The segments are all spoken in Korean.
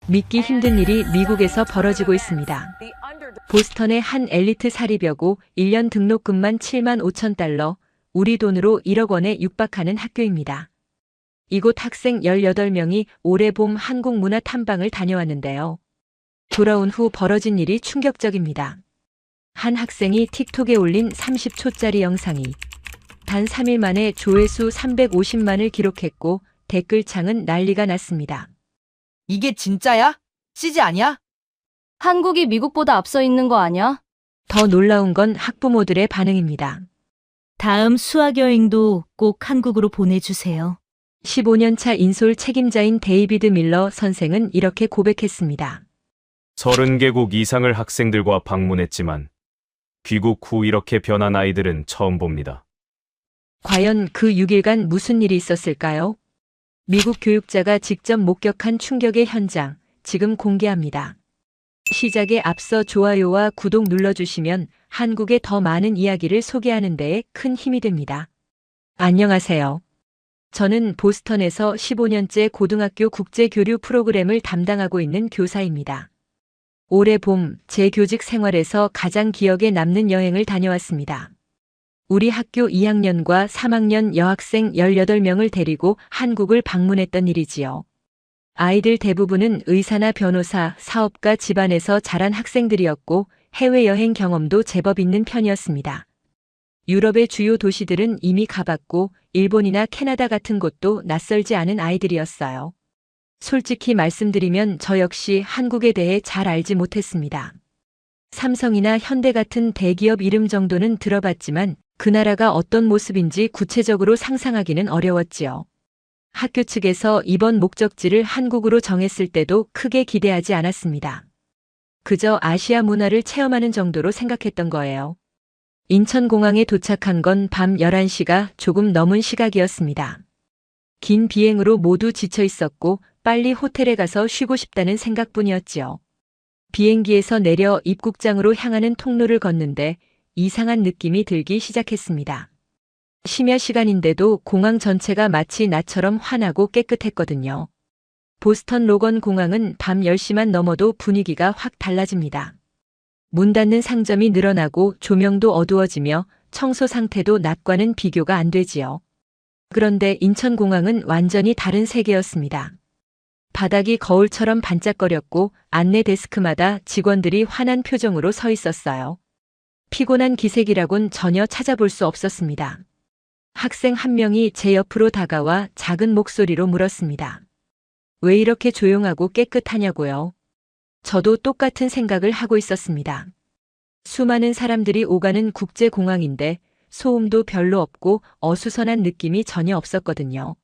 믿기 힘든 일이 미국에서 벌어지고 있습니다. 보스턴의 한 엘리트 사립여고 1년 등록금만 7만 5천 달러, 우리 돈으로 1억 원에 육박하는 학교입니다. 이곳 학생 18명이 올해 봄 한국 문화 탐방을 다녀왔는데요. 돌아온 후 벌어진 일이 충격적입니다. 한 학생이 틱톡에 올린 30초짜리 영상이 단 3일 만에 조회수 350만을 기록했고 댓글창은 난리가 났습니다. 이게 진짜야? CG 아니야? 한국이 미국보다 앞서 있는 거 아니야? 더 놀라운 건 학부모들의 반응입니다. 다음 수학여행도 꼭 한국으로 보내주세요. 15년차 인솔 책임자인 데이비드 밀러 선생은 이렇게 고백했습니다. 30개국 이상을 학생들과 방문했지만 귀국 후 이렇게 변한 아이들은 처음 봅니다. 과연 그 6일간 무슨 일이 있었을까요? 미국 교육자가 직접 목격한 충격의 현장, 지금 공개합니다. 시작에 앞서 좋아요와 구독 눌러주시면 한국의 더 많은 이야기를 소개하는 데에 큰 힘이 됩니다. 안녕하세요. 저는 보스턴에서 15년째 고등학교 국제교류 프로그램을 담당하고 있는 교사입니다. 올해 봄 제 교직 생활에서 가장 기억에 남는 여행을 다녀왔습니다. 우리 학교 2학년과 3학년 여학생 18명을 데리고 한국을 방문했던 일이지요. 아이들 대부분은 의사나 변호사, 사업가 집안에서 자란 학생들이었고 해외여행 경험도 제법 있는 편이었습니다. 유럽의 주요 도시들은 이미 가봤고 일본이나 캐나다 같은 곳도 낯설지 않은 아이들이었어요. 솔직히 말씀드리면 저 역시 한국에 대해 잘 알지 못했습니다. 삼성이나 현대 같은 대기업 이름 정도는 들어봤지만 그 나라가 어떤 모습인지 구체적으로 상상하기는 어려웠지요. 학교 측에서 이번 목적지를 한국으로 정했을 때도 크게 기대하지 않았습니다. 그저 아시아 문화를 체험하는 정도로 생각했던 거예요. 인천공항에 도착한 건 밤 11시가 조금 넘은 시각이었습니다. 긴 비행으로 모두 지쳐 있었고 빨리 호텔에 가서 쉬고 싶다는 생각뿐이었지요. 비행기에서 내려 입국장으로 향하는 통로를 걷는데 이상한 느낌이 들기 시작했습니다. 심야 시간인데도 공항 전체가 마치 나처럼 환하고 깨끗했거든요. 보스턴 로건 공항은 밤 10시만 넘어도 분위기가 확 달라집니다. 문 닫는 상점이 늘어나고 조명도 어두워지며 청소 상태도 낮과는 비교가 안 되지요. 그런데 인천공항은 완전히 다른 세계였습니다. 바닥이 거울처럼 반짝거렸고 안내 데스크마다 직원들이 환한 표정으로 서 있었어요. 피곤한 기색이라곤 전혀 찾아볼 수 없었습니다. 학생 한 명이 제 옆으로 다가와 작은 목소리로 물었습니다. 왜 이렇게 조용하고 깨끗하냐고요? 저도 똑같은 생각을 하고 있었습니다. 수많은 사람들이 오가는 국제공항인데 소음도 별로 없고 어수선한 느낌이 전혀 없었거든요.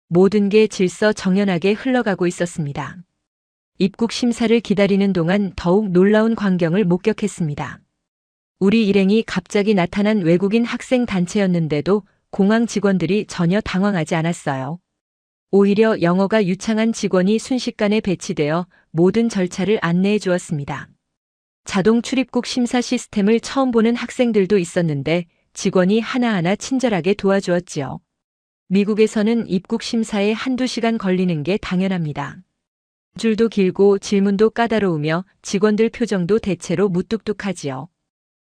모든 게 질서정연하게 흘러가고 있었습니다. 입국 심사를 기다리는 동안 더욱 놀라운 광경을 목격했습니다. 우리 일행이 갑자기 나타난 외국인 학생 단체였는데도 공항 직원들이 전혀 당황하지 않았어요. 오히려 영어가 유창한 직원이 순식간에 배치되어 모든 절차를 안내해 주었습니다. 자동 출입국 심사 시스템을 처음 보는 학생들도 있었는데 직원이 하나하나 친절하게 도와주었지요. 미국에서는 입국 심사에 한두 시간 걸리는 게 당연합니다. 줄도 길고 질문도 까다로우며 직원들 표정도 대체로 무뚝뚝하지요.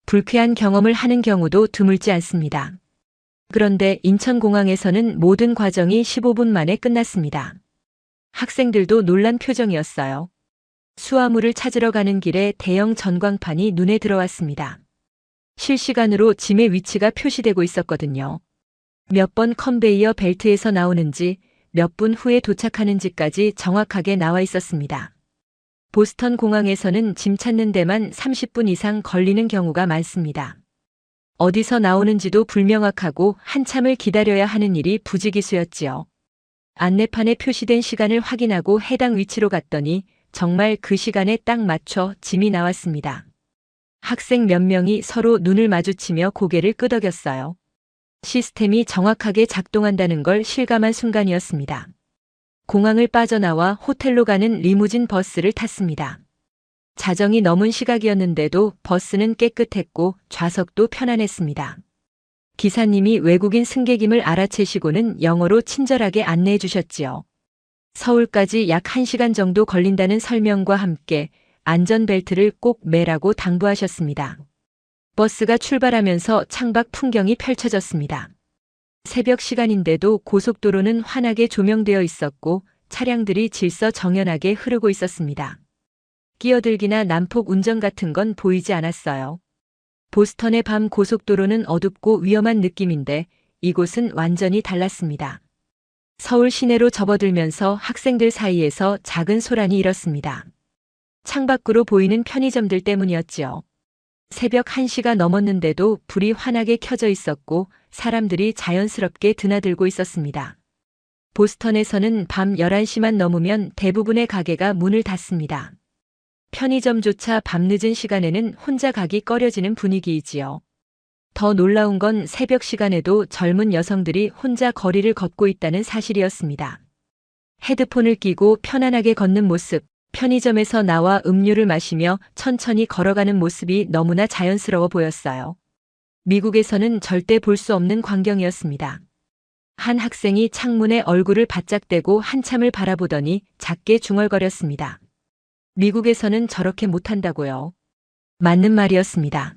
불쾌한 경험을 하는 경우도 드물지 않습니다. 그런데 인천공항에서는 모든 과정이 15분 만에 끝났습니다. 학생들도 놀란 표정이었어요. 수화물을 찾으러 가는 길에 대형 전광판이 눈에 들어왔습니다. 실시간으로 짐의 위치가 표시되고 있었거든요. 몇 번 컨베이어 벨트에서 나오는지, 몇 분 후에 도착하는지까지 정확하게 나와 있었습니다. 보스턴 공항에서는 짐 찾는 데만 30분 이상 걸리는 경우가 많습니다. 어디서 나오는지도 불명확하고 한참을 기다려야 하는 일이 부지기수였지요. 안내판에 표시된 시간을 확인하고 해당 위치로 갔더니 정말 그 시간에 딱 맞춰 짐이 나왔습니다. 학생 몇 명이 서로 눈을 마주치며 고개를 끄덕였어요. 시스템이 정확하게 작동한다는 걸 실감한 순간이었습니다. 공항을 빠져나와 호텔로 가는 리무진 버스를 탔습니다. 자정이 넘은 시각이었는데도 버스는 깨끗했고 좌석도 편안했습니다. 기사님이 외국인 승객임을 알아채시고는 영어로 친절하게 안내해 주셨지요. 서울까지 약 1시간 정도 걸린다는 설명과 함께 안전벨트를 꼭 매라고 당부하셨습니다. 버스가 출발하면서 창밖 풍경이 펼쳐졌습니다. 새벽 시간인데도 고속도로는 환하게 조명되어 있었고 차량들이 질서정연하게 흐르고 있었습니다. 끼어들기나 난폭 운전 같은 건 보이지 않았어요. 보스턴의 밤 고속도로는 어둡고 위험한 느낌인데 이곳은 완전히 달랐습니다. 서울 시내로 접어들면서 학생들 사이에서 작은 소란이 일었습니다. 창밖으로 보이는 편의점들 때문이었지요. 새벽 1시가 넘었는데도 불이 환하게 켜져 있었고 사람들이 자연스럽게 드나들고 있었습니다. 보스턴에서는 밤 11시만 넘으면 대부분의 가게가 문을 닫습니다. 편의점조차 밤늦은 시간에는 혼자 가기 꺼려지는 분위기이지요. 더 놀라운 건 새벽 시간에도 젊은 여성들이 혼자 거리를 걷고 있다는 사실이었습니다. 헤드폰을 끼고 편안하게 걷는 모습, 편의점에서 나와 음료를 마시며 천천히 걸어가는 모습이 너무나 자연스러워 보였어요. 미국에서는 절대 볼 수 없는 광경이었습니다. 한 학생이 창문에 얼굴을 바짝 대고 한참을 바라보더니 작게 중얼거렸습니다. 미국에서는 저렇게 못한다고요. 맞는 말이었습니다.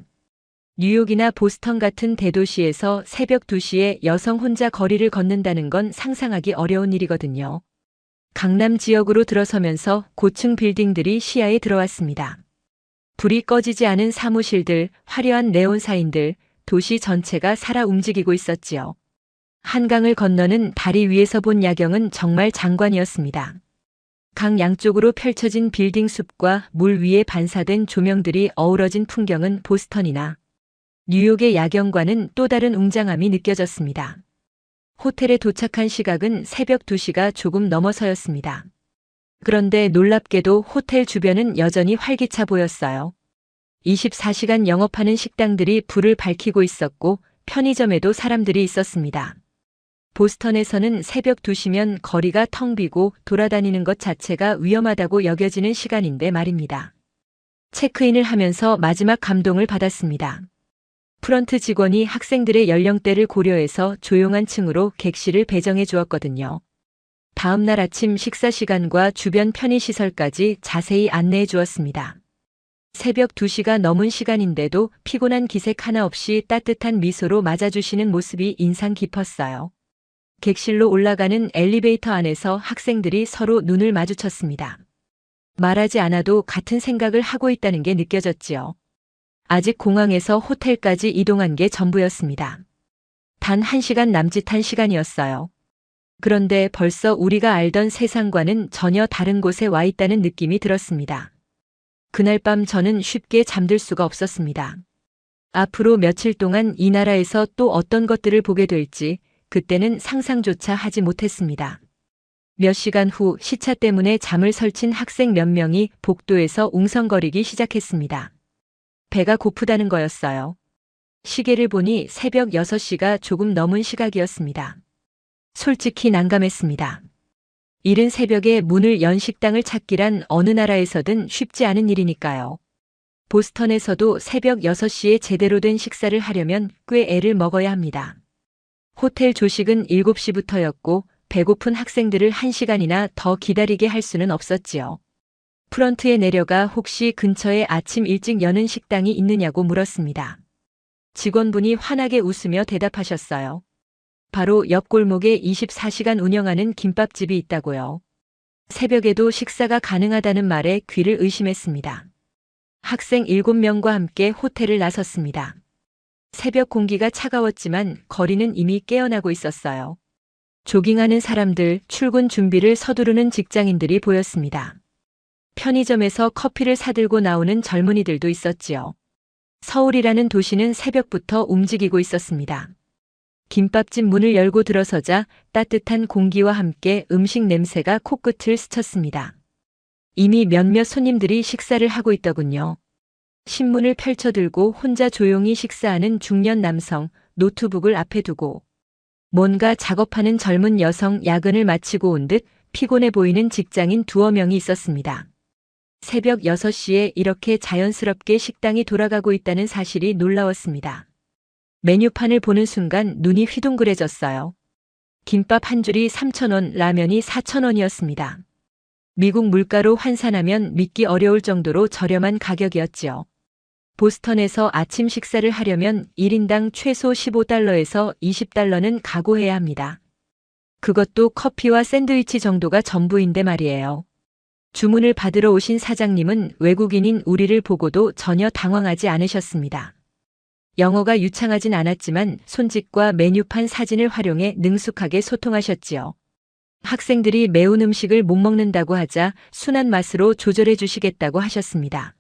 뉴욕이나 보스턴 같은 대도시에서 새벽 2시에 여성 혼자 거리를 걷는다는 건 상상하기 어려운 일이거든요. 강남 지역으로 들어서면서 고층 빌딩들이 시야에 들어왔습니다. 불이 꺼지지 않은 사무실들, 화려한 네온 사인들, 도시 전체가 살아 움직이고 있었지요. 한강을 건너는 다리 위에서 본 야경은 정말 장관이었습니다. 강 양쪽으로 펼쳐진 빌딩 숲과 물 위에 반사된 조명들이 어우러진 풍경은 보스턴이나 뉴욕의 야경과는 또 다른 웅장함이 느껴졌습니다. 호텔에 도착한 시각은 새벽 2시가 조금 넘어서였습니다. 그런데 놀랍게도 호텔 주변은 여전히 활기차 보였어요. 24시간 영업하는 식당들이 불을 밝히고 있었고 편의점에도 사람들이 있었습니다. 보스턴에서는 새벽 2시면 거리가 텅 비고 돌아다니는 것 자체가 위험하다고 여겨지는 시간인데 말입니다. 체크인을 하면서 마지막 감동을 받았습니다. 프런트 직원이 학생들의 연령대를 고려해서 조용한 층으로 객실을 배정해 주었거든요. 다음 날 아침 식사 시간과 주변 편의시설까지 자세히 안내해 주었습니다. 새벽 2시가 넘은 시간인데도 피곤한 기색 하나 없이 따뜻한 미소로 맞아주시는 모습이 인상 깊었어요. 객실로 올라가는 엘리베이터 안에서 학생들이 서로 눈을 마주쳤습니다. 말하지 않아도 같은 생각을 하고 있다는 게 느껴졌지요. 아직 공항에서 호텔까지 이동한 게 전부였습니다. 단 1시간 남짓한 시간이었어요. 그런데 벌써 우리가 알던 세상과는 전혀 다른 곳에 와 있다는 느낌이 들었습니다. 그날 밤 저는 쉽게 잠들 수가 없었습니다. 앞으로 며칠 동안 이 나라에서 또 어떤 것들을 보게 될지 그때는 상상조차 하지 못했습니다. 몇 시간 후 시차 때문에 잠을 설친 학생 몇 명이 복도에서 웅성거리기 시작했습니다. 배가 고프다는 거였어요. 시계를 보니 새벽 6시가 조금 넘은 시각이었습니다. 솔직히 난감했습니다. 이른 새벽에 문을 연 식당을 찾기란 어느 나라에서든 쉽지 않은 일이니까요. 보스턴에서도 새벽 6시에 제대로 된 식사를 하려면 꽤 애를 먹어야 합니다. 호텔 조식은 7시부터였고 배고픈 학생들을 1시간이나 더 기다리게 할 수는 없었지요. 프런트에 내려가 혹시 근처에 아침 일찍 여는 식당이 있느냐고 물었습니다. 직원분이 환하게 웃으며 대답하셨어요. 바로 옆 골목에 24시간 운영하는 김밥집이 있다고요. 새벽에도 식사가 가능하다는 말에 귀를 의심했습니다. 학생 7명과 함께 호텔을 나섰습니다. 새벽 공기가 차가웠지만 거리는 이미 깨어나고 있었어요. 조깅하는 사람들, 출근 준비를 서두르는 직장인들이 보였습니다. 편의점에서 커피를 사들고 나오는 젊은이들도 있었지요. 서울이라는 도시는 새벽부터 움직이고 있었습니다. 김밥집 문을 열고 들어서자 따뜻한 공기와 함께 음식 냄새가 코끝을 스쳤습니다. 이미 몇몇 손님들이 식사를 하고 있더군요. 신문을 펼쳐들고 혼자 조용히 식사하는 중년 남성, 노트북을 앞에 두고 뭔가 작업하는 젊은 여성, 야근을 마치고 온 듯 피곤해 보이는 직장인 두어 명이 있었습니다. 새벽 6시에 이렇게 자연스럽게 식당이 돌아가고 있다는 사실이 놀라웠습니다. 메뉴판을 보는 순간 눈이 휘둥그레졌어요. 김밥 한 줄이 3,000원, 라면이 4,000원이었습니다. 미국 물가로 환산하면 믿기 어려울 정도로 저렴한 가격이었지요. 보스턴에서 아침 식사를 하려면 1인당 최소 15달러에서 20달러는 각오해야 합니다. 그것도 커피와 샌드위치 정도가 전부인데 말이에요. 주문을 받으러 오신 사장님은 외국인인 우리를 보고도 전혀 당황하지 않으셨습니다. 영어가 유창하진 않았지만 손짓과 메뉴판 사진을 활용해 능숙하게 소통하셨지요. 학생들이 매운 음식을 못 먹는다고 하자 순한 맛으로 조절해 주시겠다고 하셨습니다.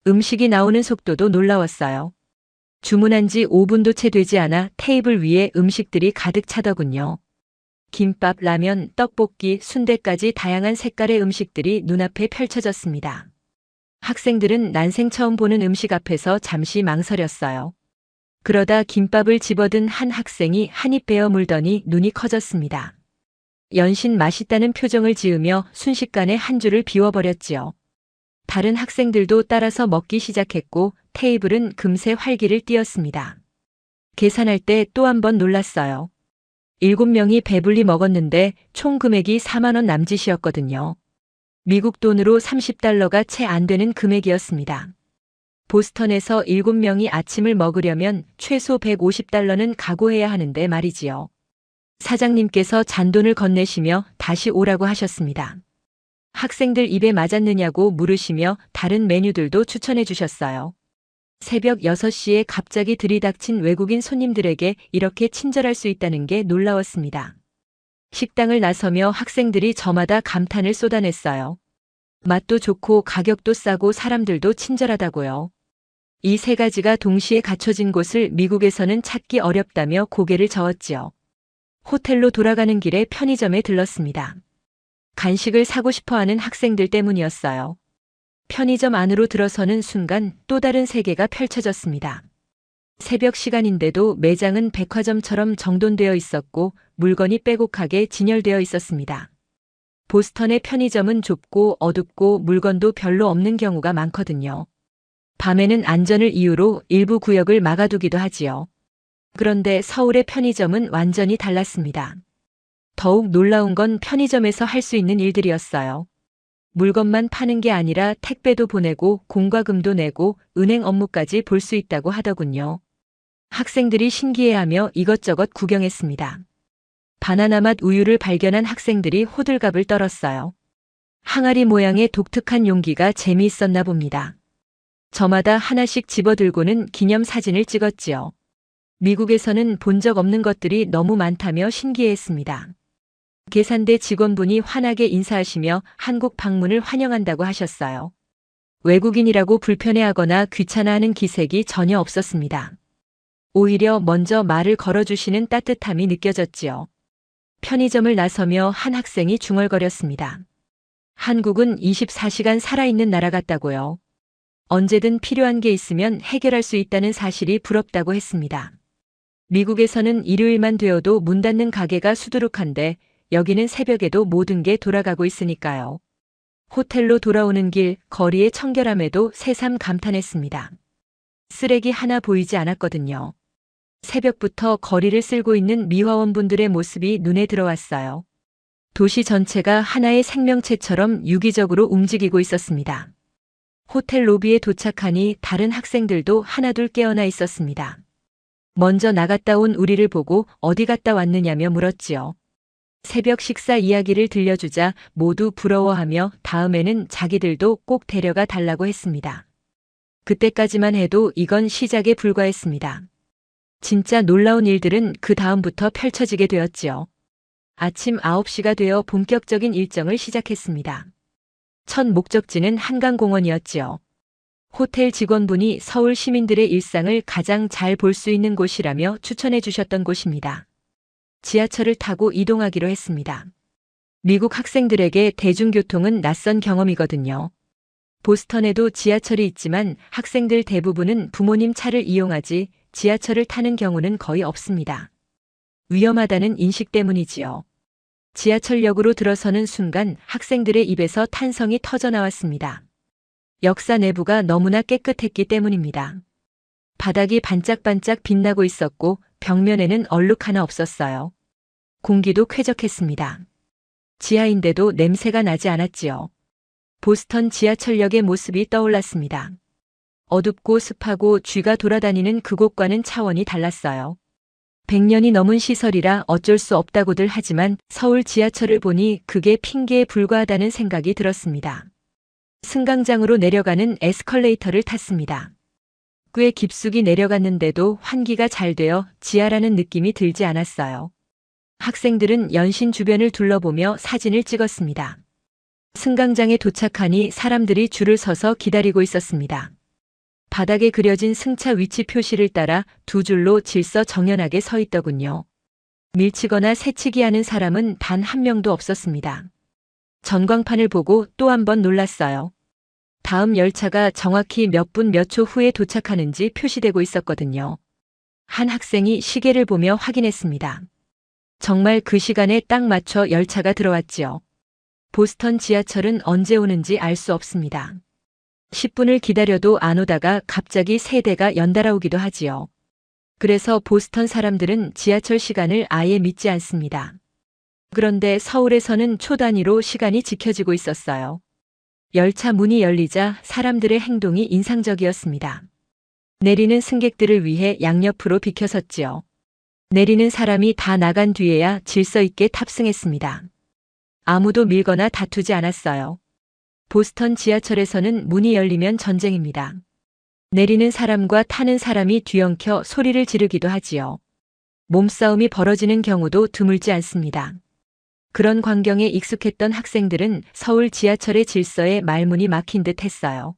음식이 나오는 속도도 놀라웠어요. 주문한 지 5분도 채 되지 않아 테이블 위에 음식들이 가득 차더군요. 김밥, 라면, 떡볶이, 순대까지 다양한 색깔의 음식들이 눈앞에 펼쳐졌습니다. 학생들은 난생 처음 보는 음식 앞에서 잠시 망설였어요. 그러다 김밥을 집어든 한 학생이 한입 베어 물더니 눈이 커졌습니다. 연신 맛있다는 표정을 지으며 순식간에 한 줄을 비워버렸지요. 다른 학생들도 따라서 먹기 시작했고 테이블은 금세 활기를 띠었습니다. 계산할 때 또 한 번 놀랐어요. 7명이 배불리 먹었는데 총 금액이 4만 원 남짓이었거든요. 미국 돈으로 30달러가 채 안 되는 금액이었습니다. 보스턴에서 7명이 아침을 먹으려면 최소 150달러는 각오해야 하는데 말이지요. 사장님께서 잔돈을 건네시며 다시 오라고 하셨습니다. 학생들 입에 맞았느냐고 물으시며 다른 메뉴들도 추천해 주셨어요. 새벽 6시에 갑자기 들이닥친 외국인 손님들에게 이렇게 친절할 수 있다는 게 놀라웠습니다. 식당을 나서며 학생들이 저마다 감탄을 쏟아냈어요. 맛도 좋고 가격도 싸고 사람들도 친절하다고요. 이 세 가지가 동시에 갖춰진 곳을 미국에서는 찾기 어렵다며 고개를 저었지요. 호텔로 돌아가는 길에 편의점에 들렀습니다. 간식을 사고 싶어하는 학생들 때문이었어요. 편의점 안으로 들어서는 순간 또 다른 세계가 펼쳐졌습니다. 새벽 시간인데도 매장은 백화점처럼 정돈되어 있었고 물건이 빼곡하게 진열되어 있었습니다. 보스턴의 편의점은 좁고 어둡고 물건도 별로 없는 경우가 많거든요. 밤에는 안전을 이유로 일부 구역을 막아두기도 하지요. 그런데 서울의 편의점은 완전히 달랐습니다. 더욱 놀라운 건 편의점에서 할 수 있는 일들이었어요. 물건만 파는 게 아니라 택배도 보내고 공과금도 내고 은행 업무까지 볼 수 있다고 하더군요. 학생들이 신기해하며 이것저것 구경했습니다. 바나나 맛 우유를 발견한 학생들이 호들갑을 떨었어요. 항아리 모양의 독특한 용기가 재미있었나 봅니다. 저마다 하나씩 집어들고는 기념사진을 찍었지요. 미국에서는 본 적 없는 것들이 너무 많다며 신기해했습니다. 계산대 직원분이 환하게 인사하시며 한국 방문을 환영한다고 하셨어요. 외국인이라고 불편해하거나 귀찮아하는 기색이 전혀 없었습니다. 오히려 먼저 말을 걸어주시는 따뜻함이 느껴졌지요. 편의점을 나서며 한 학생이 중얼거렸습니다. 한국은 24시간 살아있는 나라 같다고요. 언제든 필요한 게 있으면 해결할 수 있다는 사실이 부럽다고 했습니다. 미국에서는 일요일만 되어도 문 닫는 가게가 수두룩한데 여기는 새벽에도 모든 게 돌아가고 있으니까요. 호텔로 돌아오는 길 거리의 청결함에도 새삼 감탄했습니다. 쓰레기 하나 보이지 않았거든요. 새벽부터 거리를 쓸고 있는 미화원분들의 모습이 눈에 들어왔어요. 도시 전체가 하나의 생명체처럼 유기적으로 움직이고 있었습니다. 호텔 로비에 도착하니 다른 학생들도 하나둘 깨어나 있었습니다. 먼저 나갔다 온 우리를 보고 어디 갔다 왔느냐며 물었지요. 새벽 식사 이야기를 들려주자 모두 부러워하며 다음에는 자기들도 꼭 데려가 달라고 했습니다. 그때까지만 해도 이건 시작에 불과했습니다. 진짜 놀라운 일들은 그 다음부터 펼쳐지게 되었지요. 아침 9시가 되어 본격적인 일정을 시작했습니다. 첫 목적지는 한강공원이었지요. 호텔 직원분이 서울 시민들의 일상을 가장 잘 볼 수 있는 곳이라며 추천해 주셨던 곳입니다. 지하철을 타고 이동하기로 했습니다. 미국 학생들에게 대중교통은 낯선 경험이거든요. 보스턴에도 지하철이 있지만 학생들 대부분은 부모님 차를 이용하지 지하철을 타는 경우는 거의 없습니다. 위험하다는 인식 때문이지요. 지하철역으로 들어서는 순간 학생들의 입에서 탄성이 터져 나왔습니다. 역사 내부가 너무나 깨끗했기 때문입니다. 바닥이 반짝반짝 빛나고 있었고 벽면에는 얼룩 하나 없었어요. 공기도 쾌적했습니다. 지하인데도 냄새가 나지 않았지요. 보스턴 지하철역의 모습이 떠올랐습니다. 어둡고 습하고 쥐가 돌아다니는 그곳과는 차원이 달랐어요. 100년이 넘은 시설이라 어쩔 수 없다고들 하지만 서울 지하철을 보니 그게 핑계에 불과하다는 생각이 들었습니다. 승강장으로 내려가는 에스컬레이터를 탔습니다. 꽤 깊숙이 내려갔는데도 환기가 잘 되어 지하라는 느낌이 들지 않았어요. 학생들은 연신 주변을 둘러보며 사진을 찍었습니다. 승강장에 도착하니 사람들이 줄을 서서 기다리고 있었습니다. 바닥에 그려진 승차 위치 표시를 따라 두 줄로 질서정연하게 서 있더군요. 밀치거나 새치기 하는 사람은 단 한 명도 없었습니다. 전광판을 보고 또 한 번 놀랐어요. 다음 열차가 정확히 몇 분 몇 초 후에 도착하는지 표시되고 있었거든요. 한 학생이 시계를 보며 확인했습니다. 정말 그 시간에 딱 맞춰 열차가 들어왔지요. 보스턴 지하철은 언제 오는지 알 수 없습니다. 10분을 기다려도 안 오다가 갑자기 세 대가 연달아 오기도 하지요. 그래서 보스턴 사람들은 지하철 시간을 아예 믿지 않습니다. 그런데 서울에서는 초 단위로 시간이 지켜지고 있었어요. 열차 문이 열리자 사람들의 행동이 인상적이었습니다. 내리는 승객들을 위해 양옆으로 비켜섰지요. 내리는 사람이 다 나간 뒤에야 질서 있게 탑승했습니다. 아무도 밀거나 다투지 않았어요. 보스턴 지하철에서는 문이 열리면 전쟁입니다. 내리는 사람과 타는 사람이 뒤엉켜 소리를 지르기도 하지요. 몸싸움이 벌어지는 경우도 드물지 않습니다. 그런 광경에 익숙했던 학생들은 서울 지하철의 질서에 말문이 막힌 듯 했어요.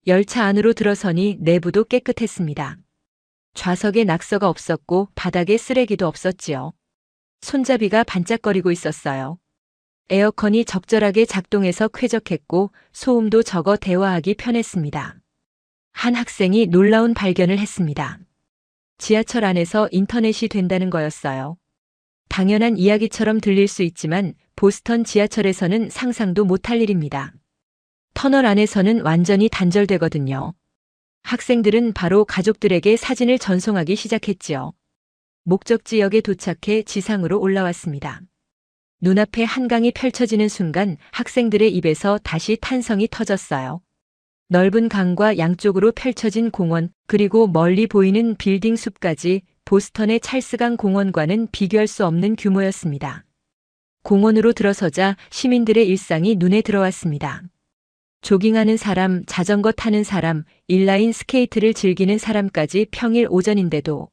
열차 안으로 들어서니 내부도 깨끗했습니다. 좌석에 낙서가 없었고 바닥에 쓰레기도 없었지요. 손잡이가 반짝거리고 있었어요. 에어컨이 적절하게 작동해서 쾌적했고 소음도 적어 대화하기 편했습니다. 한 학생이 놀라운 발견을 했습니다. 지하철 안에서 인터넷이 된다는 거였어요. 당연한 이야기처럼 들릴 수 있지만 보스턴 지하철에서는 상상도 못할 일입니다. 터널 안에서는 완전히 단절되거든요. 학생들은 바로 가족들에게 사진을 전송하기 시작했지요. 목적지역에 도착해 지상으로 올라왔습니다. 눈앞에 한강이 펼쳐지는 순간 학생들의 입에서 다시 탄성이 터졌어요. 넓은 강과 양쪽으로 펼쳐진 공원, 그리고 멀리 보이는 빌딩 숲까지 보스턴의 찰스강 공원과는 비교할 수 없는 규모였습니다. 공원으로 들어서자 시민들의 일상이 눈에 들어왔습니다. 조깅하는 사람, 자전거 타는 사람, 인라인 스케이트를 즐기는 사람까지 평일 오전인데도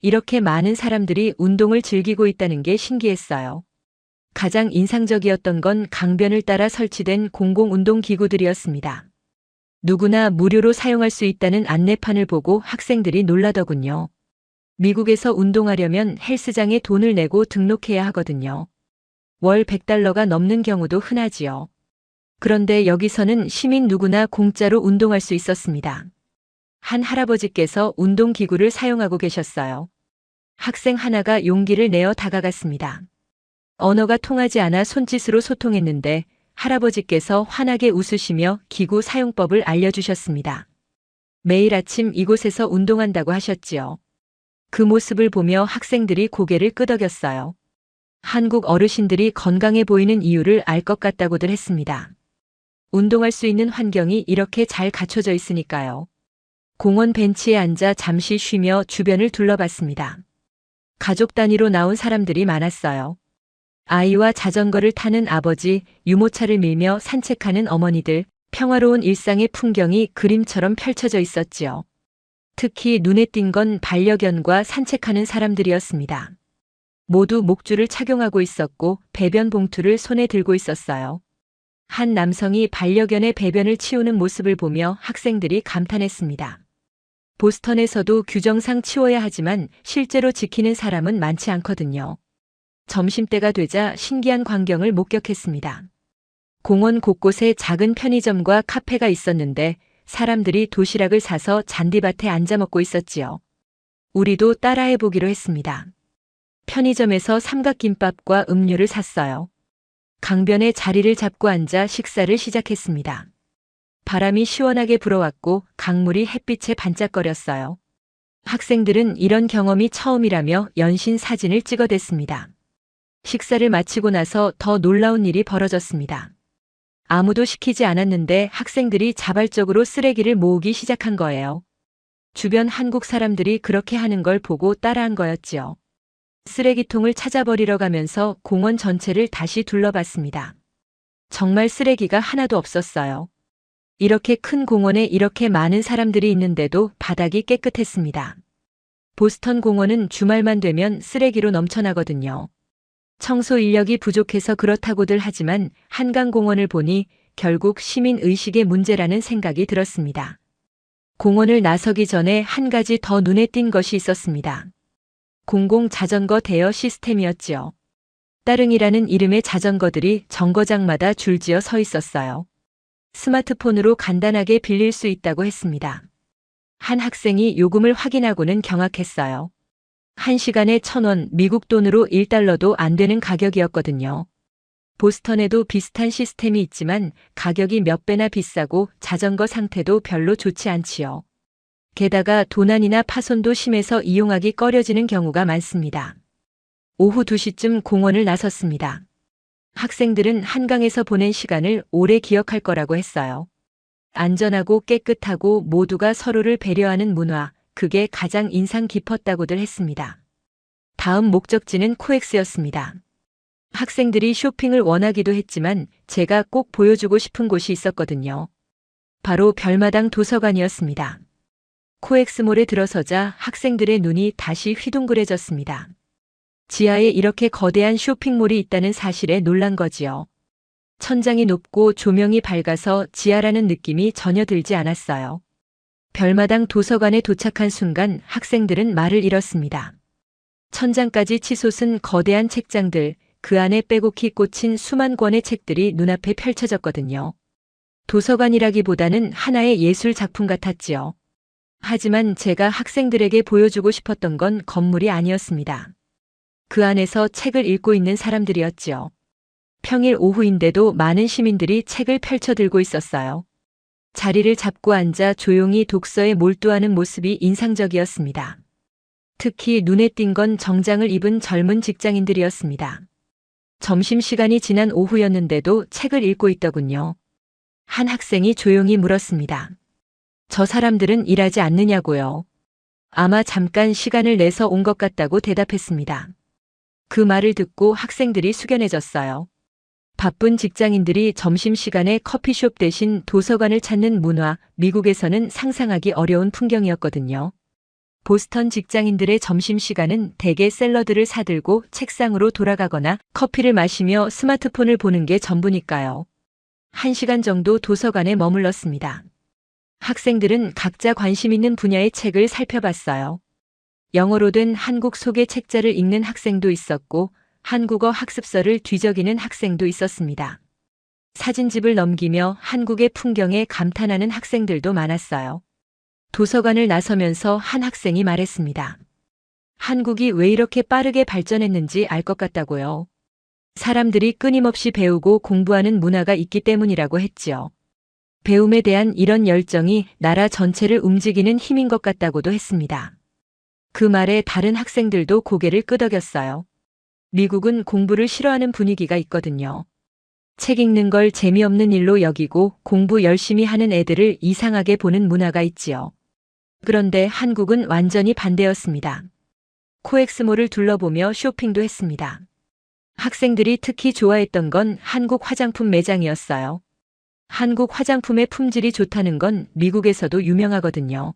이렇게 많은 사람들이 운동을 즐기고 있다는 게 신기했어요. 가장 인상적이었던 건 강변을 따라 설치된 공공운동기구들이었습니다. 누구나 무료로 사용할 수 있다는 안내판을 보고 학생들이 놀라더군요. 미국에서 운동하려면 헬스장에 돈을 내고 등록해야 하거든요. 월 $100가 넘는 경우도 흔하지요. 그런데 여기서는 시민 누구나 공짜로 운동할 수 있었습니다. 한 할아버지께서 운동기구를 사용하고 계셨어요. 학생 하나가 용기를 내어 다가갔습니다. 언어가 통하지 않아 손짓으로 소통했는데 할아버지께서 환하게 웃으시며 기구 사용법을 알려주셨습니다. 매일 아침 이곳에서 운동한다고 하셨지요. 그 모습을 보며 학생들이 고개를 끄덕였어요. 한국 어르신들이 건강해 보이는 이유를 알 것 같다고들 했습니다. 운동할 수 있는 환경이 이렇게 잘 갖춰져 있으니까요. 공원 벤치에 앉아 잠시 쉬며 주변을 둘러봤습니다. 가족 단위로 나온 사람들이 많았어요. 아이와 자전거를 타는 아버지, 유모차를 밀며 산책하는 어머니들, 평화로운 일상의 풍경이 그림처럼 펼쳐져 있었지요. 특히 눈에 띈 건 반려견과 산책하는 사람들이었습니다. 모두 목줄을 착용하고 있었고 배변 봉투를 손에 들고 있었어요. 한 남성이 반려견의 배변을 치우는 모습을 보며 학생들이 감탄했습니다. 보스턴에서도 규정상 치워야 하지만 실제로 지키는 사람은 많지 않거든요. 점심때가 되자 신기한 광경을 목격했습니다. 공원 곳곳에 작은 편의점과 카페가 있었는데 사람들이 도시락을 사서 잔디밭에 앉아 먹고 있었지요. 우리도 따라해보기로 했습니다. 편의점에서 삼각김밥과 음료를 샀어요. 강변에 자리를 잡고 앉아 식사를 시작했습니다. 바람이 시원하게 불어왔고 강물이 햇빛에 반짝거렸어요. 학생들은 이런 경험이 처음이라며 연신 사진을 찍어댔습니다. 식사를 마치고 나서 더 놀라운 일이 벌어졌습니다. 아무도 시키지 않았는데 학생들이 자발적으로 쓰레기를 모으기 시작한 거예요. 주변 한국 사람들이 그렇게 하는 걸 보고 따라한 거였지요. 쓰레기통을 찾아버리러 가면서 공원 전체를 다시 둘러봤습니다. 정말 쓰레기가 하나도 없었어요. 이렇게 큰 공원에 이렇게 많은 사람들이 있는데도 바닥이 깨끗했습니다. 보스턴 공원은 주말만 되면 쓰레기로 넘쳐나거든요. 청소 인력이 부족해서 그렇다고들 하지만 한강공원을 보니 결국 시민의식의 문제라는 생각이 들었습니다. 공원을 나서기 전에 한 가지 더 눈에 띈 것이 있었습니다. 공공 자전거 대여 시스템이었지요. 따릉이라는 이름의 자전거들이 정거장마다 줄지어 서 있었어요. 스마트폰으로 간단하게 빌릴 수 있다고 했습니다. 한 학생이 요금을 확인하고는 경악했어요. 1시간에 1,000원, 미국 돈으로 1달러도 안 되는 가격이었거든요. 보스턴에도 비슷한 시스템이 있지만 가격이 몇 배나 비싸고 자전거 상태도 별로 좋지 않지요. 게다가 도난이나 파손도 심해서 이용하기 꺼려지는 경우가 많습니다. 오후 2시쯤 공원을 나섰습니다. 학생들은 한강에서 보낸 시간을 오래 기억할 거라고 했어요. 안전하고 깨끗하고 모두가 서로를 배려하는 문화, 그게 가장 인상 깊었다고들 했습니다. 다음 목적지는 코엑스였습니다. 학생들이 쇼핑을 원하기도 했지만 제가 꼭 보여주고 싶은 곳이 있었거든요. 바로 별마당 도서관이었습니다. 코엑스몰에 들어서자 학생들의 눈이 다시 휘둥그레졌습니다. 지하에 이렇게 거대한 쇼핑몰이 있다는 사실에 놀란 거지요. 천장이 높고 조명이 밝아서 지하라는 느낌이 전혀 들지 않았어요. 별마당 도서관에 도착한 순간 학생들은 말을 잃었습니다. 천장까지 치솟은 거대한 책장들, 그 안에 빼곡히 꽂힌 수만 권의 책들이 눈앞에 펼쳐졌거든요. 도서관이라기보다는 하나의 예술 작품 같았지요. 하지만 제가 학생들에게 보여주고 싶었던 건 건물이 아니었습니다. 그 안에서 책을 읽고 있는 사람들이었지요. 평일 오후인데도 많은 시민들이 책을 펼쳐들고 있었어요. 자리를 잡고 앉아 조용히 독서에 몰두하는 모습이 인상적이었습니다. 특히 눈에 띈 건 정장을 입은 젊은 직장인들이었습니다. 점심시간이 지난 오후였는데도 책을 읽고 있더군요. 한 학생이 조용히 물었습니다. 저 사람들은 일하지 않느냐고요. 아마 잠깐 시간을 내서 온 것 같다고 대답했습니다. 그 말을 듣고 학생들이 숙연해졌어요. 바쁜 직장인들이 점심시간에 커피숍 대신 도서관을 찾는 문화, 미국에서는 상상하기 어려운 풍경이었거든요. 보스턴 직장인들의 점심시간은 대개 샐러드를 사들고 책상으로 돌아가거나 커피를 마시며 스마트폰을 보는 게 전부니까요. 1시간 정도 도서관에 머물렀습니다. 학생들은 각자 관심 있는 분야의 책을 살펴봤어요. 영어로 된 한국 소개 책자를 읽는 학생도 있었고 한국어 학습서를 뒤적이는 학생도 있었습니다. 사진집을 넘기며 한국의 풍경에 감탄하는 학생들도 많았어요. 도서관을 나서면서 한 학생이 말했습니다. 한국이 왜 이렇게 빠르게 발전했는지 알 것 같다고요. 사람들이 끊임없이 배우고 공부하는 문화가 있기 때문이라고 했지요. 배움에 대한 이런 열정이 나라 전체를 움직이는 힘인 것 같다고도 했습니다. 그 말에 다른 학생들도 고개를 끄덕였어요. 미국은 공부를 싫어하는 분위기가 있거든요. 책 읽는 걸 재미없는 일로 여기고 공부 열심히 하는 애들을 이상하게 보는 문화가 있지요. 그런데 한국은 완전히 반대였습니다. 코엑스몰을 둘러보며 쇼핑도 했습니다. 학생들이 특히 좋아했던 건 한국 화장품 매장이었어요. 한국 화장품의 품질이 좋다는 건 미국에서도 유명하거든요.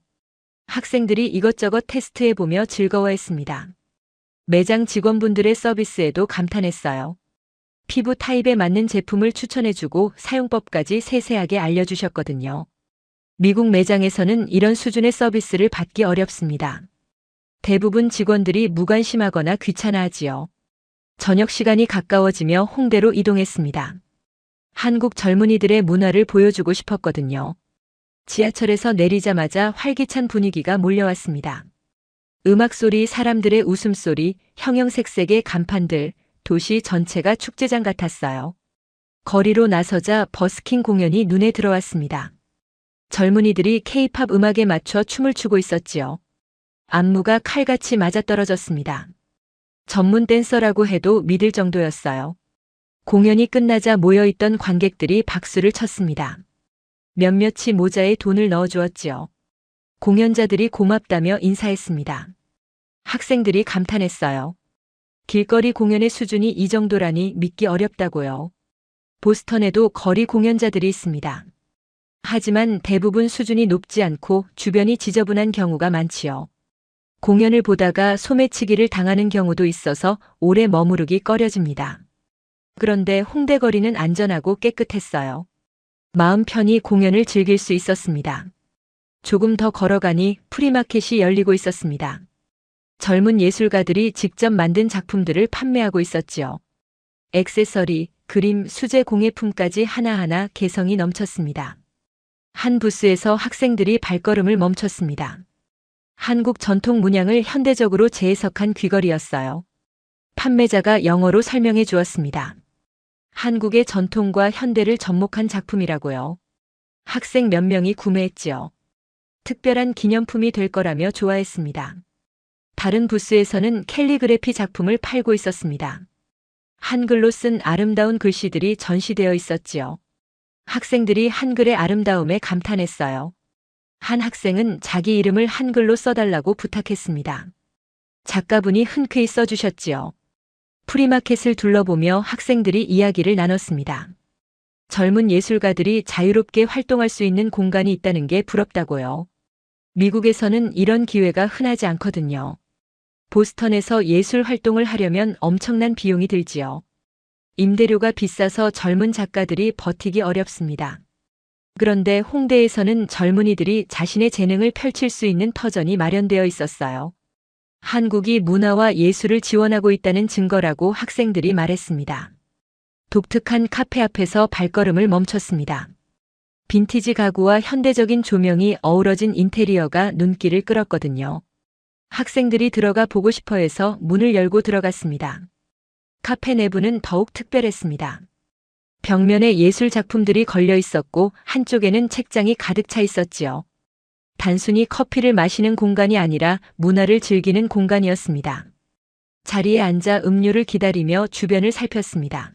학생들이 이것저것 테스트해보며 즐거워했습니다. 매장 직원분들의 서비스에도 감탄했어요. 피부 타입에 맞는 제품을 추천해주고 사용법까지 세세하게 알려주셨거든요. 미국 매장에서는 이런 수준의 서비스를 받기 어렵습니다. 대부분 직원들이 무관심하거나 귀찮아하지요. 저녁 시간이 가까워지며 홍대로 이동했습니다. 한국 젊은이들의 문화를 보여주고 싶었거든요. 지하철에서 내리자마자 활기찬 분위기가 몰려왔습니다. 음악소리, 사람들의 웃음소리, 형형색색의 간판들, 도시 전체가 축제장 같았어요. 거리로 나서자 버스킹 공연이 눈에 들어왔습니다. 젊은이들이 K-팝 음악에 맞춰 춤을 추고 있었지요. 안무가 칼같이 맞아떨어졌습니다. 전문 댄서라고 해도 믿을 정도였어요. 공연이 끝나자 모여있던 관객들이 박수를 쳤습니다. 몇몇이 모자에 돈을 넣어주었지요. 공연자들이 고맙다며 인사했습니다. 학생들이 감탄했어요. 길거리 공연의 수준이 이 정도라니 믿기 어렵다고요. 보스턴에도 거리 공연자들이 있습니다. 하지만 대부분 수준이 높지 않고 주변이 지저분한 경우가 많지요. 공연을 보다가 소매치기를 당하는 경우도 있어서 오래 머무르기 꺼려집니다. 그런데 홍대 거리는 안전하고 깨끗했어요. 마음 편히 공연을 즐길 수 있었습니다. 조금 더 걸어가니 프리마켓이 열리고 있었습니다. 젊은 예술가들이 직접 만든 작품들을 판매하고 있었지요. 액세서리, 그림, 수제 공예품까지 하나하나 개성이 넘쳤습니다. 한 부스에서 학생들이 발걸음을 멈췄습니다. 한국 전통 문양을 현대적으로 재해석한 귀걸이였어요. 판매자가 영어로 설명해 주었습니다. 한국의 전통과 현대를 접목한 작품이라고요. 학생 몇 명이 구매했지요. 특별한 기념품이 될 거라며 좋아했습니다. 다른 부스에서는 캘리그래피 작품을 팔고 있었습니다. 한글로 쓴 아름다운 글씨들이 전시되어 있었지요. 학생들이 한글의 아름다움에 감탄했어요. 한 학생은 자기 이름을 한글로 써달라고 부탁했습니다. 작가분이 흔쾌히 써주셨지요. 프리마켓을 둘러보며 학생들이 이야기를 나눴습니다. 젊은 예술가들이 자유롭게 활동할 수 있는 공간이 있다는 게 부럽다고요. 미국에서는 이런 기회가 흔하지 않거든요. 보스턴에서 예술 활동을 하려면 엄청난 비용이 들지요. 임대료가 비싸서 젊은 작가들이 버티기 어렵습니다. 그런데 홍대에서는 젊은이들이 자신의 재능을 펼칠 수 있는 터전이 마련되어 있었어요. 한국이 문화와 예술을 지원하고 있다는 증거라고 학생들이 말했습니다. 독특한 카페 앞에서 발걸음을 멈췄습니다. 빈티지 가구와 현대적인 조명이 어우러진 인테리어가 눈길을 끌었거든요. 학생들이 들어가 보고 싶어 해서 문을 열고 들어갔습니다. 카페 내부는 더욱 특별했습니다. 벽면에 예술 작품들이 걸려 있었고 한쪽에는 책장이 가득 차 있었지요. 단순히 커피를 마시는 공간이 아니라 문화를 즐기는 공간이었습니다. 자리에 앉아 음료를 기다리며 주변을 살폈습니다.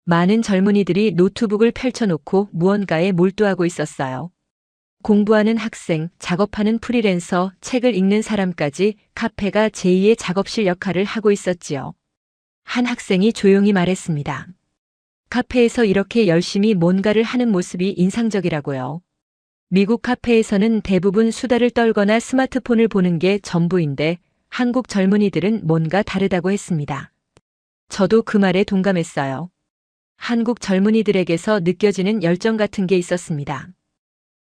많은 젊은이들이 노트북을 펼쳐놓고 무언가에 몰두하고 있었어요. 공부하는 학생, 작업하는 프리랜서, 책을 읽는 사람까지 카페가 제2의 작업실 역할을 하고 있었지요. 한 학생이 조용히 말했습니다. 카페에서 이렇게 열심히 뭔가를 하는 모습이 인상적이라고요. 미국 카페에서는 대부분 수다를 떨거나 스마트폰을 보는 게 전부인데 한국 젊은이들은 뭔가 다르다고 했습니다. 저도 그 말에 동감했어요. 한국 젊은이들에게서 느껴지는 열정 같은 게 있었습니다.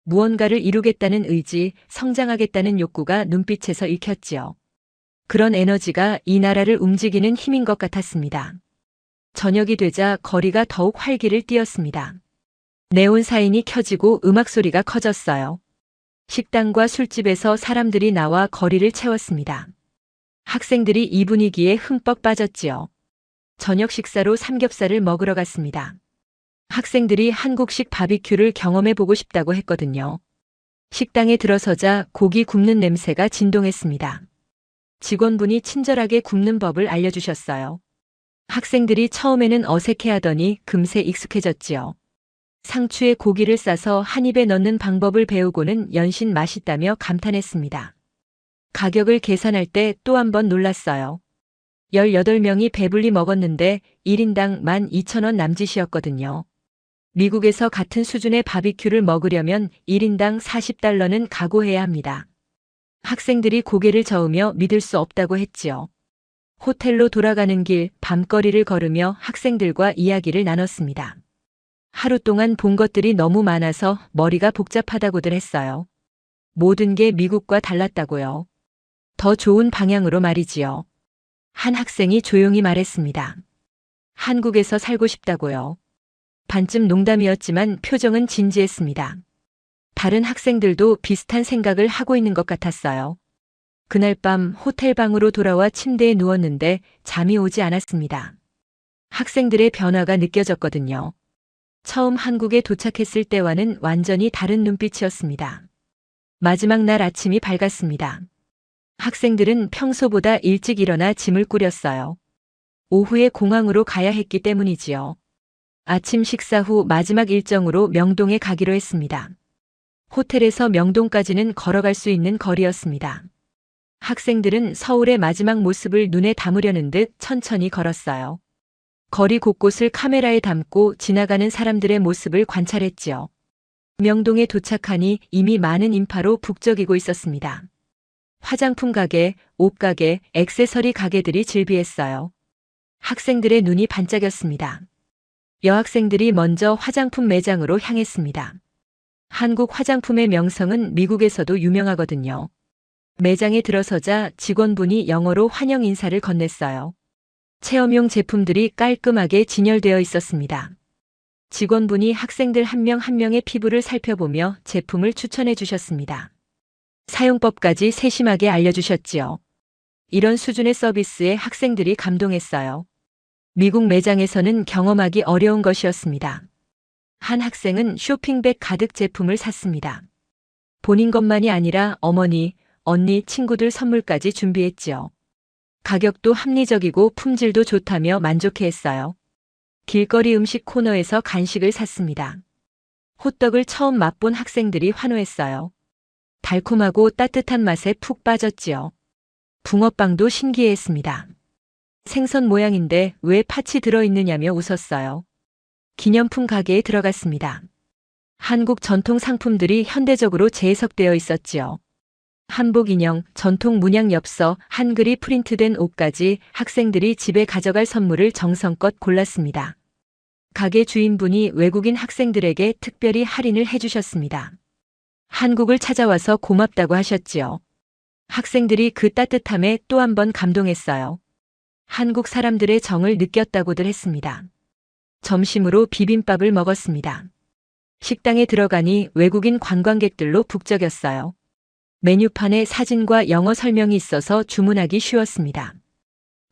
무언가를 이루겠다는 의지, 성장하겠다는 욕구가 눈빛에서 읽혔지요. 그런 에너지가 이 나라를 움직이는 힘인 것 같았습니다. 저녁이 되자 거리가 더욱 활기를 띠었습니다. 네온 사인이 켜지고 음악 소리가 커졌어요. 식당과 술집에서 사람들이 나와 거리를 채웠습니다. 학생들이 이 분위기에 흠뻑 빠졌지요. 저녁 식사로 삼겹살을 먹으러 갔습니다. 학생들이 한국식 바비큐를 경험해 보고 싶다고 했거든요. 식당에 들어서자 고기 굽는 냄새가 진동했습니다. 직원분이 친절하게 굽는 법을 알려주셨어요. 학생들이 처음에는 어색해하더니 금세 익숙해졌지요. 상추에 고기를 싸서 한 입에 넣는 방법을 배우고는 연신 맛있다며 감탄했습니다. 가격을 계산할 때 또 한 번 놀랐어요. 18명이 배불리 먹었는데 1인당 12,000원 남짓이었거든요. 미국에서 같은 수준의 바비큐를 먹으려면 1인당 40달러는 각오해야 합니다. 학생들이 고개를 저으며 믿을 수 없다고 했지요. 호텔로 돌아가는 길 밤거리를 걸으며 학생들과 이야기를 나눴습니다. 하루 동안 본 것들이 너무 많아서 머리가 복잡하다고들 했어요. 모든 게 미국과 달랐다고요. 더 좋은 방향으로 말이지요. 한 학생이 조용히 말했습니다. 한국에서 살고 싶다고요. 반쯤 농담이었지만 표정은 진지했습니다. 다른 학생들도 비슷한 생각을 하고 있는 것 같았어요. 그날 밤 호텔 방으로 돌아와 침대에 누웠는데 잠이 오지 않았습니다. 학생들의 변화가 느껴졌거든요. 처음 한국에 도착했을 때와는 완전히 다른 눈빛이었습니다. 마지막 날 아침이 밝았습니다. 학생들은 평소보다 일찍 일어나 짐을 꾸렸어요. 오후에 공항으로 가야 했기 때문이지요. 아침 식사 후 마지막 일정으로 명동에 가기로 했습니다. 호텔에서 명동까지는 걸어갈 수 있는 거리였습니다. 학생들은 서울의 마지막 모습을 눈에 담으려는 듯 천천히 걸었어요. 거리 곳곳을 카메라에 담고 지나가는 사람들의 모습을 관찰했지요. 명동에 도착하니 이미 많은 인파로 북적이고 있었습니다. 화장품 가게, 옷가게, 액세서리 가게들이 즐비했어요. 학생들의 눈이 반짝였습니다. 여학생들이 먼저 화장품 매장으로 향했습니다. 한국 화장품의 명성은 미국에서도 유명하거든요. 매장에 들어서자 직원분이 영어로 환영 인사를 건넸어요. 체험용 제품들이 깔끔하게 진열되어 있었습니다. 직원분이 학생들 한 명 한 명의 피부를 살펴보며 제품을 추천해 주셨습니다. 사용법까지 세심하게 알려주셨지요. 이런 수준의 서비스에 학생들이 감동했어요. 미국 매장에서는 경험하기 어려운 것이었습니다. 한 학생은 쇼핑백 가득 제품을 샀습니다. 본인 것만이 아니라 어머니, 언니, 친구들 선물까지 준비했지요. 가격도 합리적이고 품질도 좋다며 만족해했어요. 길거리 음식 코너에서 간식을 샀습니다. 호떡을 처음 맛본 학생들이 환호했어요. 달콤하고 따뜻한 맛에 푹 빠졌지요. 붕어빵도 신기해했습니다. 생선 모양인데 왜 팥이 들어있느냐며 웃었어요. 기념품 가게에 들어갔습니다. 한국 전통 상품들이 현대적으로 재해석되어 있었지요. 한복 인형, 전통 문양 엽서, 한글이 프린트된 옷까지 학생들이 집에 가져갈 선물을 정성껏 골랐습니다. 가게 주인분이 외국인 학생들에게 특별히 할인을 해주셨습니다. 한국을 찾아와서 고맙다고 하셨지요. 학생들이 그 따뜻함에 또 한 번 감동했어요. 한국 사람들의 정을 느꼈다고들 했습니다. 점심으로 비빔밥을 먹었습니다. 식당에 들어가니 외국인 관광객들로 북적였어요. 메뉴판에 사진과 영어 설명이 있어서 주문하기 쉬웠습니다.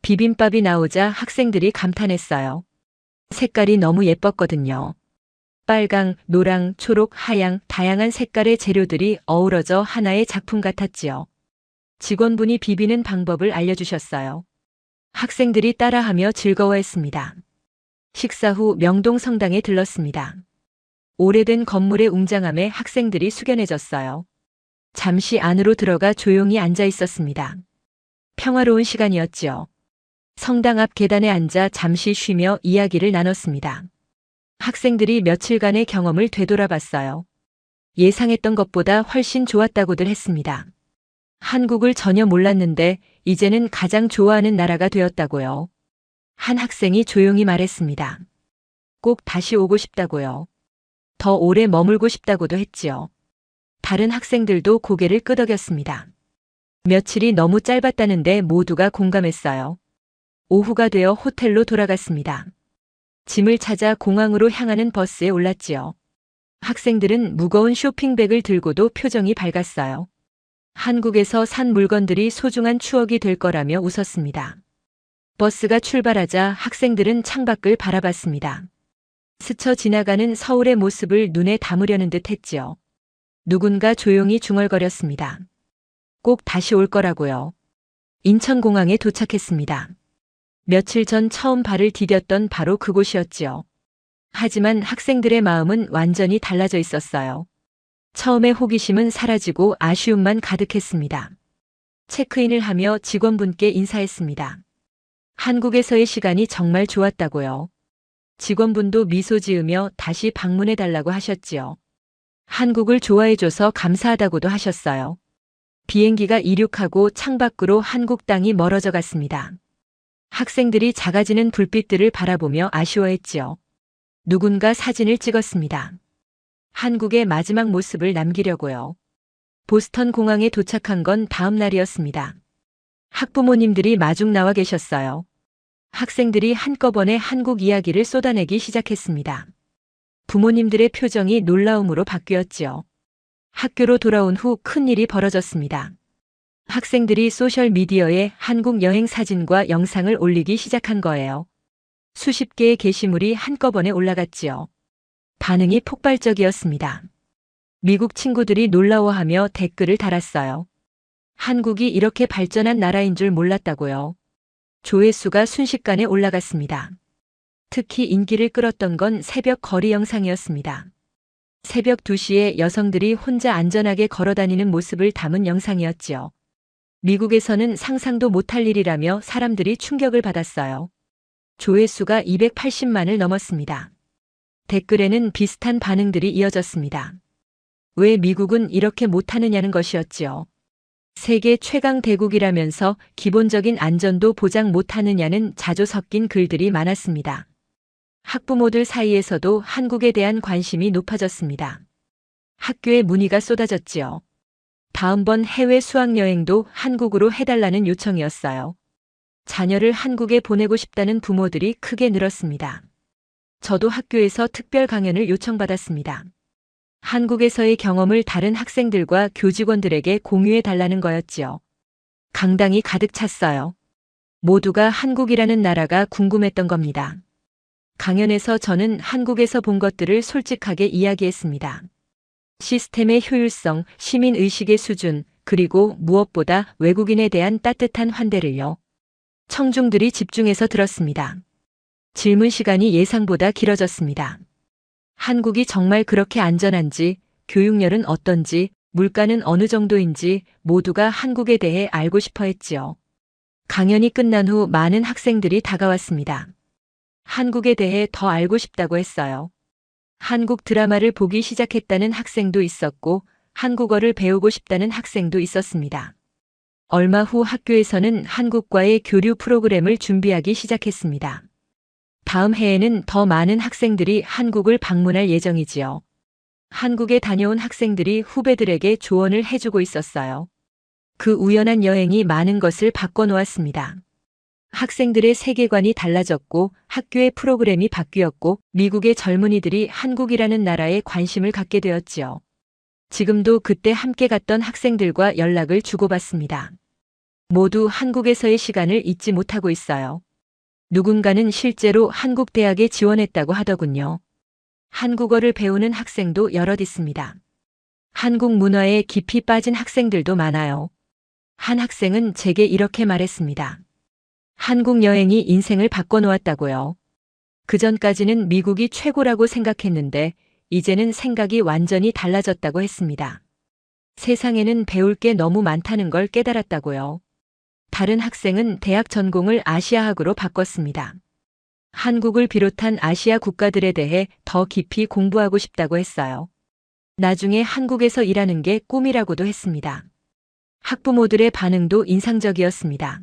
비빔밥이 나오자 학생들이 감탄했어요. 색깔이 너무 예뻤거든요. 빨강, 노랑, 초록, 하양, 다양한 색깔의 재료들이 어우러져 하나의 작품 같았지요. 직원분이 비비는 방법을 알려주셨어요. 학생들이 따라하며 즐거워했습니다. 식사 후 명동 성당에 들렀습니다. 오래된 건물의 웅장함에 학생들이 숙연해졌어요. 잠시 안으로 들어가 조용히 앉아 있었습니다. 평화로운 시간이었지요. 성당 앞 계단에 앉아 잠시 쉬며 이야기를 나눴습니다. 학생들이 며칠간의 경험을 되돌아봤어요. 예상했던 것보다 훨씬 좋았다고들 했습니다. 한국을 전혀 몰랐는데 이제는 가장 좋아하는 나라가 되었다고요. 한 학생이 조용히 말했습니다. 꼭 다시 오고 싶다고요. 더 오래 머물고 싶다고도 했지요. 다른 학생들도 고개를 끄덕였습니다. 며칠이 너무 짧았다는데 모두가 공감했어요. 오후가 되어 호텔로 돌아갔습니다. 짐을 찾아 공항으로 향하는 버스에 올랐지요. 학생들은 무거운 쇼핑백을 들고도 표정이 밝았어요. 한국에서 산 물건들이 소중한 추억이 될 거라며 웃었습니다. 버스가 출발하자 학생들은 창밖을 바라봤습니다. 스쳐 지나가는 서울의 모습을 눈에 담으려는 듯 했지요. 누군가 조용히 중얼거렸습니다. 꼭 다시 올 거라고요. 인천공항에 도착했습니다. 며칠 전 처음 발을 디뎠던 바로 그곳이었지요. 하지만 학생들의 마음은 완전히 달라져 있었어요. 처음의 호기심은 사라지고 아쉬움만 가득했습니다. 체크인을 하며 직원분께 인사했습니다. 한국에서의 시간이 정말 좋았다고요. 직원분도 미소 지으며 다시 방문해 달라고 하셨지요. 한국을 좋아해줘서 감사하다고도 하셨어요. 비행기가 이륙하고 창밖으로 한국 땅이 멀어져 갔습니다. 학생들이 작아지는 불빛들을 바라보며 아쉬워했지요. 누군가 사진을 찍었습니다. 한국의 마지막 모습을 남기려고요. 보스턴 공항에 도착한 건 다음 날이었습니다. 학부모님들이 마중 나와 계셨어요. 학생들이 한꺼번에 한국 이야기를 쏟아내기 시작했습니다. 부모님들의 표정이 놀라움으로 바뀌었지요. 학교로 돌아온 후 큰일이 벌어졌습니다. 학생들이 소셜미디어에 한국 여행 사진과 영상을 올리기 시작한 거예요. 수십 개의 게시물이 한꺼번에 올라갔지요. 반응이 폭발적이었습니다. 미국 친구들이 놀라워하며 댓글을 달았어요. 한국이 이렇게 발전한 나라인 줄 몰랐다고요. 조회수가 순식간에 올라갔습니다. 특히 인기를 끌었던 건 새벽 거리 영상이었습니다. 새벽 2시에 여성들이 혼자 안전하게 걸어다니는 모습을 담은 영상이었지요. 미국에서는 상상도 못할 일이라며 사람들이 충격을 받았어요. 조회수가 280만을 넘었습니다. 댓글에는 비슷한 반응들이 이어졌습니다. 왜 미국은 이렇게 못하느냐는 것이었지요. 세계 최강 대국이라면서 기본적인 안전도 보장 못하느냐는 자조 섞인 글들이 많았습니다. 학부모들 사이에서도 한국에 대한 관심이 높아졌습니다. 학교에 문의가 쏟아졌지요. 다음번 해외 수학여행도 한국으로 해달라는 요청이었어요. 자녀를 한국에 보내고 싶다는 부모들이 크게 늘었습니다. 저도 학교에서 특별 강연을 요청받았습니다. 한국에서의 경험을 다른 학생들과 교직원들에게 공유해 달라는 거였지요. 강당이 가득 찼어요. 모두가 한국이라는 나라가 궁금했던 겁니다. 강연에서 저는 한국에서 본 것들을 솔직하게 이야기했습니다. 시스템의 효율성, 시민의식의 수준, 그리고 무엇보다 외국인에 대한 따뜻한 환대를요. 청중들이 집중해서 들었습니다. 질문 시간이 예상보다 길어졌습니다. 한국이 정말 그렇게 안전한지, 교육열은 어떤지, 물가는 어느 정도인지 모두가 한국에 대해 알고 싶어 했지요. 강연이 끝난 후 많은 학생들이 다가왔습니다. 한국에 대해 더 알고 싶다고 했어요. 한국 드라마를 보기 시작했다는 학생도 있었고, 한국어를 배우고 싶다는 학생도 있었습니다. 얼마 후 학교에서는 한국과의 교류 프로그램을 준비하기 시작했습니다. 다음 해에는 더 많은 학생들이 한국을 방문할 예정이지요. 한국에 다녀온 학생들이 후배들에게 조언을 해주고 있었어요. 그 우연한 여행이 많은 것을 바꿔놓았습니다. 학생들의 세계관이 달라졌고 학교의 프로그램이 바뀌었고 미국의 젊은이들이 한국이라는 나라에 관심을 갖게 되었지요. 지금도 그때 함께 갔던 학생들과 연락을 주고받습니다. 모두 한국에서의 시간을 잊지 못하고 있어요. 누군가는 실제로 한국 대학에 지원했다고 하더군요. 한국어를 배우는 학생도 여럿 있습니다. 한국 문화에 깊이 빠진 학생들도 많아요. 한 학생은 제게 이렇게 말했습니다. 한국 여행이 인생을 바꿔놓았다고요. 그전까지는 미국이 최고라고 생각했는데 이제는 생각이 완전히 달라졌다고 했습니다. 세상에는 배울 게 너무 많다는 걸 깨달았다고요. 다른 학생은 대학 전공을 아시아학으로 바꿨습니다. 한국을 비롯한 아시아 국가들에 대해 더 깊이 공부하고 싶다고 했어요. 나중에 한국에서 일하는 게 꿈이라고도 했습니다. 학부모들의 반응도 인상적이었습니다.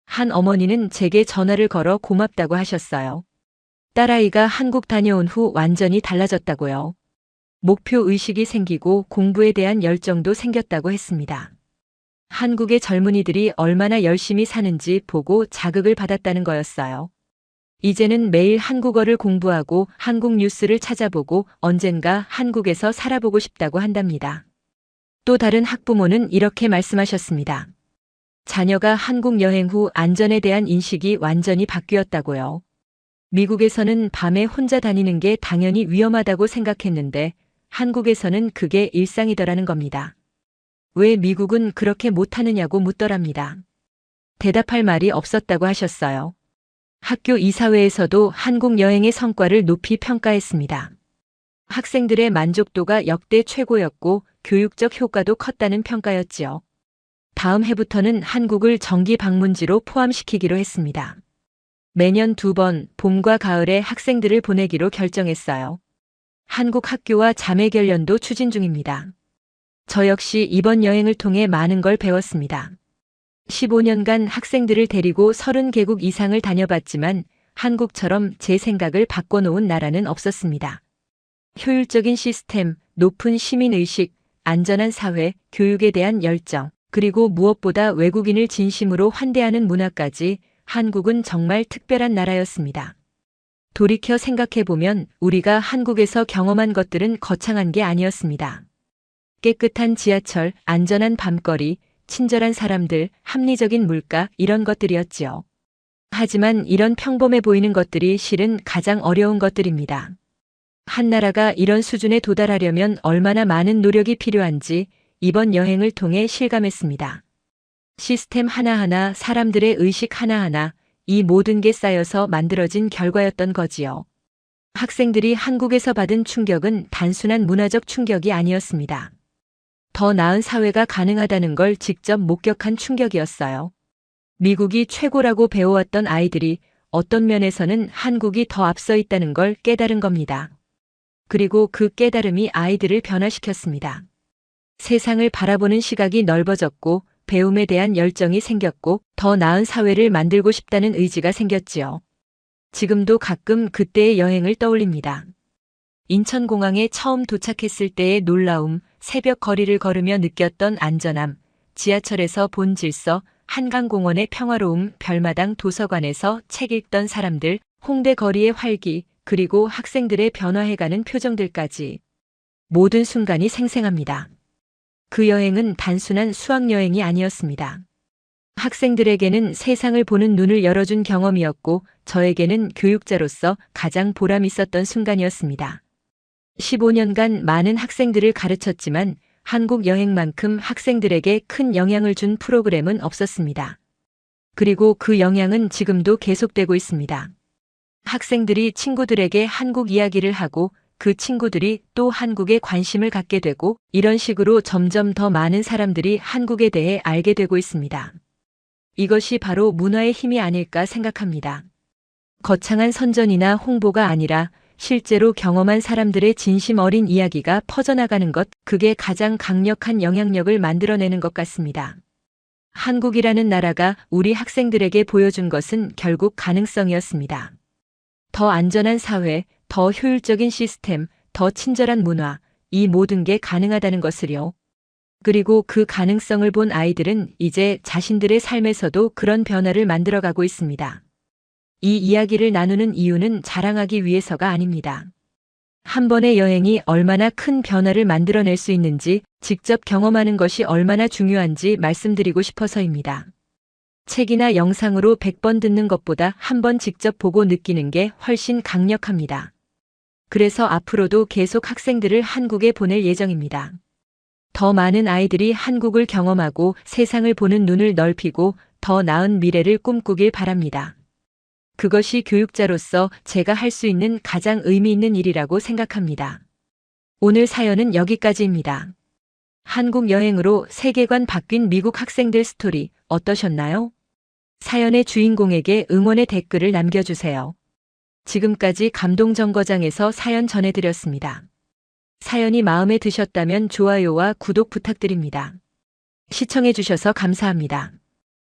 한 어머니는 제게 전화를 걸어 고맙다고 하셨어요. 딸아이가 한국 다녀온 후 완전히 달라졌다고요. 목표 의식이 생기고 공부에 대한 열정도 생겼다고 했습니다. 한국의 젊은이들이 얼마나 열심히 사는지 보고 자극을 받았다는 거였어요. 이제는 매일 한국어를 공부하고 한국 뉴스를 찾아보고 언젠가 한국에서 살아보고 싶다고 한답니다. 또 다른 학부모는 이렇게 말씀하셨습니다. 자녀가 한국 여행 후 안전에 대한 인식이 완전히 바뀌었다고요. 미국에서는 밤에 혼자 다니는 게 당연히 위험하다고 생각했는데 한국에서는 그게 일상이더라는 겁니다. 왜 미국은 그렇게 못하느냐고 묻더랍니다. 대답할 말이 없었다고 하셨어요. 학교 이사회에서도 한국 여행의 성과를 높이 평가했습니다. 학생들의 만족도가 역대 최고였고 교육적 효과도 컸다는 평가였지요. 다음 해부터는 한국을 정기 방문지로 포함시키기로 했습니다. 매년 2번 봄과 가을에 학생들을 보내기로 결정했어요. 한국 학교와 자매결연도 추진 중입니다. 저 역시 이번 여행을 통해 많은 걸 배웠습니다. 15년간 학생들을 데리고 30개국 이상을 다녀봤지만 한국처럼 제 생각을 바꿔놓은 나라는 없었습니다. 효율적인 시스템, 높은 시민의식, 안전한 사회, 교육에 대한 열정, 그리고 무엇보다 외국인을 진심으로 환대하는 문화까지 한국은 정말 특별한 나라였습니다. 돌이켜 생각해보면 우리가 한국에서 경험한 것들은 거창한 게 아니었습니다. 깨끗한 지하철, 안전한 밤거리, 친절한 사람들, 합리적인 물가 이런 것들이었지요. 하지만 이런 평범해 보이는 것들이 실은 가장 어려운 것들입니다. 한 나라가 이런 수준에 도달하려면 얼마나 많은 노력이 필요한지 이번 여행을 통해 실감했습니다. 시스템 하나하나, 사람들의 의식 하나하나, 이 모든 게 쌓여서 만들어진 결과였던 거지요. 학생들이 한국에서 받은 충격은 단순한 문화적 충격이 아니었습니다. 더 나은 사회가 가능하다는 걸 직접 목격한 충격이었어요. 미국이 최고라고 배워왔던 아이들이 어떤 면에서는 한국이 더 앞서 있다는 걸 깨달은 겁니다. 그리고 그 깨달음이 아이들을 변화시켰습니다. 세상을 바라보는 시각이 넓어졌고 배움에 대한 열정이 생겼고 더 나은 사회를 만들고 싶다는 의지가 생겼지요. 지금도 가끔 그때의 여행을 떠올립니다. 인천공항에 처음 도착했을 때의 놀라움, 새벽 거리를 걸으며 느꼈던 안전함, 지하철에서 본 질서, 한강공원의 평화로움, 별마당 도서관에서 책 읽던 사람들, 홍대 거리의 활기, 그리고 학생들의 변화해가는 표정들까지 모든 순간이 생생합니다. 그 여행은 단순한 수학여행이 아니었습니다. 학생들에게는 세상을 보는 눈을 열어준 경험이었고 저에게는 교육자로서 가장 보람 있었던 순간이었습니다. 15년간 많은 학생들을 가르쳤지만 한국 여행만큼 학생들에게 큰 영향을 준 프로그램은 없었습니다. 그리고 그 영향은 지금도 계속되고 있습니다. 학생들이 친구들에게 한국 이야기를 하고 그 친구들이 또 한국에 관심을 갖게 되고 이런 식으로 점점 더 많은 사람들이 한국에 대해 알게 되고 있습니다. 이것이 바로 문화의 힘이 아닐까 생각합니다. 거창한 선전이나 홍보가 아니라 실제로 경험한 사람들의 진심 어린 이야기가 퍼져나가는 것, 그게 가장 강력한 영향력을 만들어내는 것 같습니다. 한국이라는 나라가 우리 학생들에게 보여준 것은 결국 가능성이었습니다. 더 안전한 사회, 더 효율적인 시스템, 더 친절한 문화, 이 모든 게 가능하다는 것을요. 그리고 그 가능성을 본 아이들은 이제 자신들의 삶에서도 그런 변화를 만들어가고 있습니다. 이 이야기를 나누는 이유는 자랑하기 위해서가 아닙니다. 한 번의 여행이 얼마나 큰 변화를 만들어낼 수 있는지 직접 경험하는 것이 얼마나 중요한지 말씀드리고 싶어서입니다. 책이나 영상으로 100번 듣는 것보다 한 번 직접 보고 느끼는 게 훨씬 강력합니다. 그래서 앞으로도 계속 학생들을 한국에 보낼 예정입니다. 더 많은 아이들이 한국을 경험하고 세상을 보는 눈을 넓히고 더 나은 미래를 꿈꾸길 바랍니다. 그것이 교육자로서 제가 할 수 있는 가장 의미 있는 일이라고 생각합니다. 오늘 사연은 여기까지입니다. 한국 여행으로 세계관 바뀐 미국 학생들 스토리 어떠셨나요? 사연의 주인공에게 응원의 댓글을 남겨주세요. 지금까지 감동정거장에서 사연 전해드렸습니다. 사연이 마음에 드셨다면 좋아요와 구독 부탁드립니다. 시청해주셔서 감사합니다.